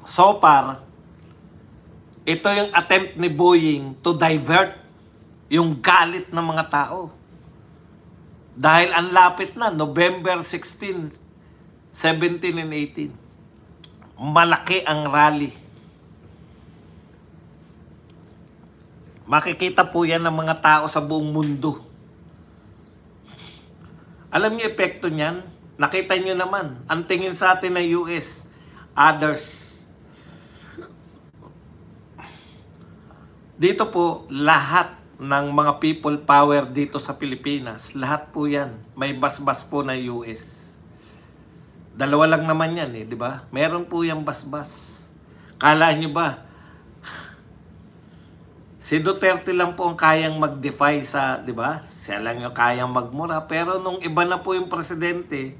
so far, ito yung attempt ni Boying to divert yung galit ng mga tao. Dahil ang lapit na, November 16, 17 and 18. Malaki ang rally. Makikita po yan ng mga tao sa buong mundo. Alam niyo epekto niyan? Nakita niyo naman, ang tingin sa atin ng US, others. Dito po, lahat ng mga people power dito sa Pilipinas, lahat po yan, may basbas po ng US. Dalawa lang naman yan di ba? Meron po yung basbas. Kala nyo ba, si Duterte lang po ang kayang mag-defy sa, di ba? Siya lang yung kayang magmura. Pero nung iba na po yung presidente,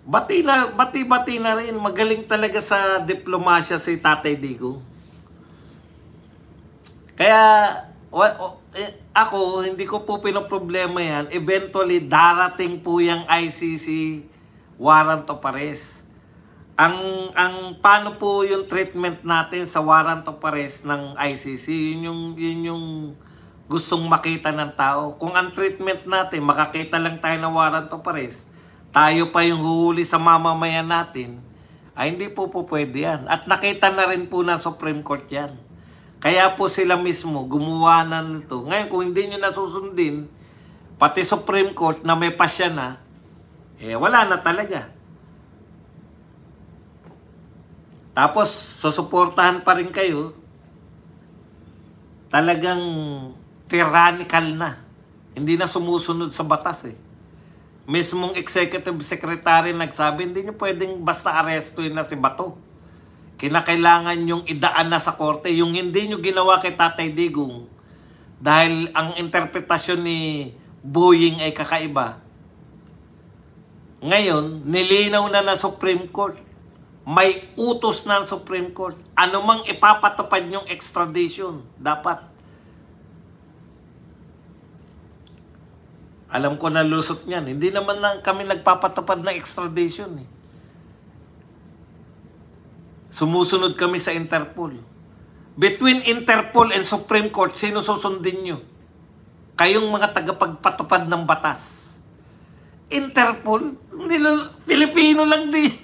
bati na rin. Magaling talaga sa diplomasya si Tatay Digong. Kaya, ako, hindi ko po pinoproblema yan. Eventually, darating po yung ICC warrant of arrest. Ang paano po yung treatment natin sa warrant of arrest ng ICC, yun yung gustong makita ng tao. Kung ang treatment natin, makakita lang tayo ng warrant of arrest, tayo pa yung huhuli sa mamamayan natin, ay hindi po pwede yan. At nakita na rin po ng Supreme Court yan. Kaya po sila mismo gumawa na nito. Ngayon, kung hindi nyo nasusundin, pati Supreme Court na may pasya na, wala na talaga. Tapos, susuportahan pa rin kayo, talagang tyrannical na. Hindi na sumusunod sa batas Mismong executive secretary nagsabi, hindi nyo pwedeng basta arestuin na si Bato. Kinakailangan yung idaan na sa korte. Yung hindi nyo ginawa kay Tatay Digong, dahil ang interpretasyon ni Boying ay kakaiba. Ngayon, nilinaw na ng Supreme Court. May utos na ang Supreme Court. Ano mang ipapatupad yung extradition, dapat. Alam ko na lusot niyan. Hindi naman lang kami nagpapatupad ng extradition Sumusunod kami sa Interpol. Between Interpol and Supreme Court, sino susundin nyo? Kayong mga tagapagpatupad ng batas. Interpol? Pilipino lang din.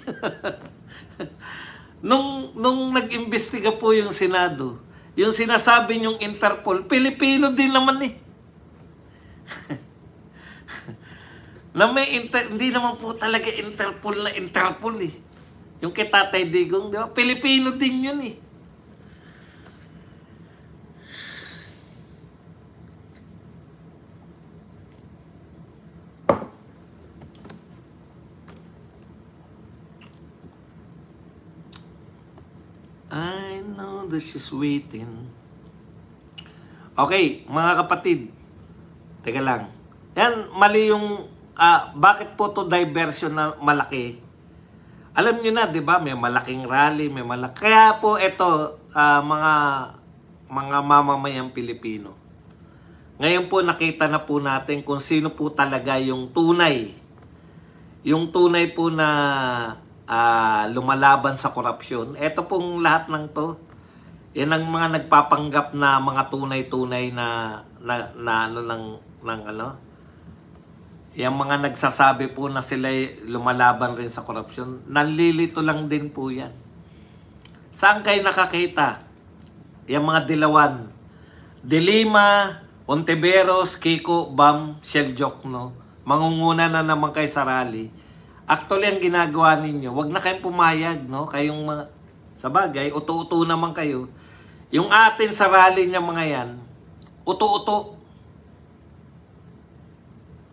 Nung nag-imbestiga po yung Senado, yung sinasabi nyong Interpol, Pilipino din naman na hindi naman po talaga Interpol na Interpol Yung kay Tatay Digong, di ba? Pilipino din yun I know that she's waiting. Okay, mga kapatid. Teka lang. Yan, mali yung bakit po to diversion na malaki? Alam niyo na, 'di ba? May malaking rally, may malaki. Kaya po ito mga mamamayang Pilipino. Ngayon po nakita na po natin kung sino po talaga yung tunay. Yung tunay po na lumalaban sa korupsyon. Ito pong lahat ng to. Yan ang mga nagpapanggap na mga tunay-tunay na yung mga nagsasabi po na sila lumalaban rin sa korupsyon, nalilito lang din po yan. Saan kayo nakakita? Yung mga dilawan. Dilima, Ontiveros, Kiko, Bam, Sheljokno, mangunguna na naman kayo sa rally. Actually, ang ginagawa ninyo, wag na kayong pumayag, kayong mga, sa bagay, uto-uto naman kayo. Yung atin sa rally niya mga yan, uto-uto.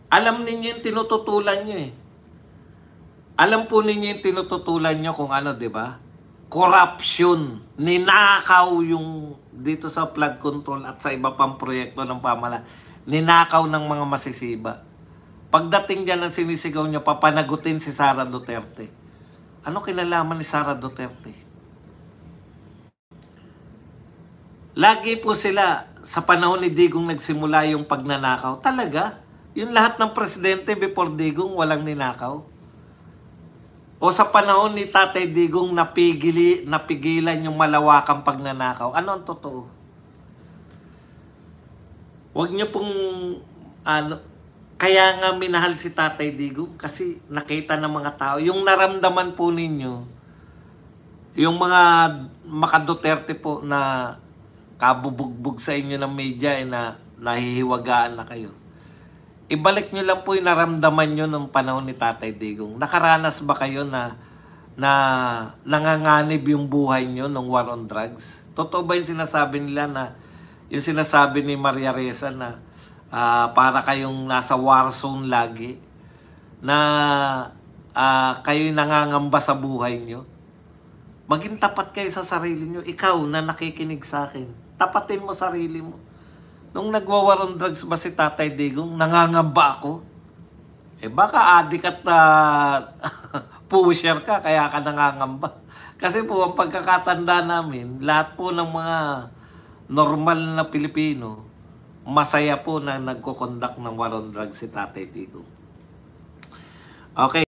Alam ninyo yung tinututulan nyo Alam po ninyo yung tinututulan nyo kung ano, di ba? Corruption. Ninakaw yung dito sa flood control at sa iba pang proyekto ng pamahalaan. Ninakaw ng mga masisiba. Pagdating dyan ang sinisigaw nyo, papanagutin si Sara Duterte. Ano kinalaman ni Sara Duterte? Lagi po sila, sa panahon ni Digong nagsimula yung pagnanakaw. Talaga? Yung lahat ng presidente before Digong walang ninakaw. O sa panahon ni Tatay Digong napigilan yung malawakang pagnanakaw? Ano ang totoo? Huwag niyo pong ano, kaya nga minahal si Tatay Digong kasi nakita ng mga tao. Yung naramdaman po ninyo, yung mga maka-Duterte po na kabubugbog sa inyo ng media na nahihiwagaan na kayo. Ibalik nyo lang po yung naramdaman nyo nung panahon ni Tatay Digong. Nakaranas ba kayo na nanganganib yung buhay nyo nung war on drugs? Totoo ba yung sinasabi nila na, yung sinasabi ni Maria Ressa na para kayong nasa war zone lagi? Na kayo'y nangangamba sa buhay nyo? Maging tapat kayo sa sarili nyo. Ikaw na nakikinig sa akin, tapatin mo sarili mo. Nung nagwa-war on drugs ba si Tatay Digong, nangangamba ako? Baka adik at pusher ka, kaya ka nangangamba. Kasi po, ang pagkakatanda namin, lahat po ng mga normal na Pilipino, masaya po na nagko-conduct ng war on drugs si Tatay Digong. Okay.